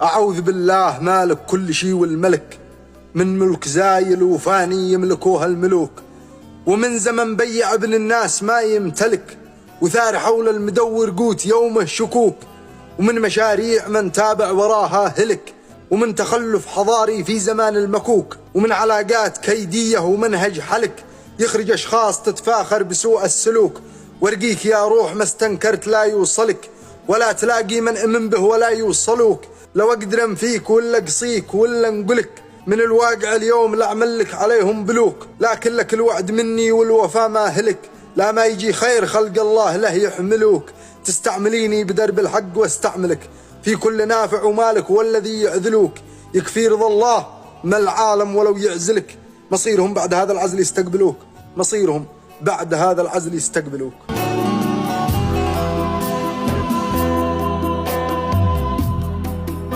أعوذ بالله مالك كل شي والملك، من ملك زايل وفاني يملكوها الملوك، ومن زمن بيع ابن الناس ما يمتلك، وثار حول المدور قوت يومه شكوك، ومن مشاريع من تابع وراها هلك، ومن تخلف حضاري في زمان المكوك، ومن علاقات كيدية ومنهج حلك يخرج أشخاص تتفاخر بسوء السلوك. وارقيك يا روح ما استنكرت لا يوصلك، ولا تلاقي من أمن به ولا يوصلوك، لو أقدر فيك ولا قصيك ولا نقلك، من الواقع اليوم لا أعملك عليهم بلوك، لكن لك الوعد مني والوفا ما هلك، لا ما يجي خير خلق الله له يحملوك، تستعمليني بدرب الحق واستعملك في كل نافع ومالك، والذي يعذلوك يكفي رضا الله ما العالم ولو يعزلك، مصيرهم بعد هذا العزل يستقبلوك، مصيرهم بعد هذا العزل يستقبلوك.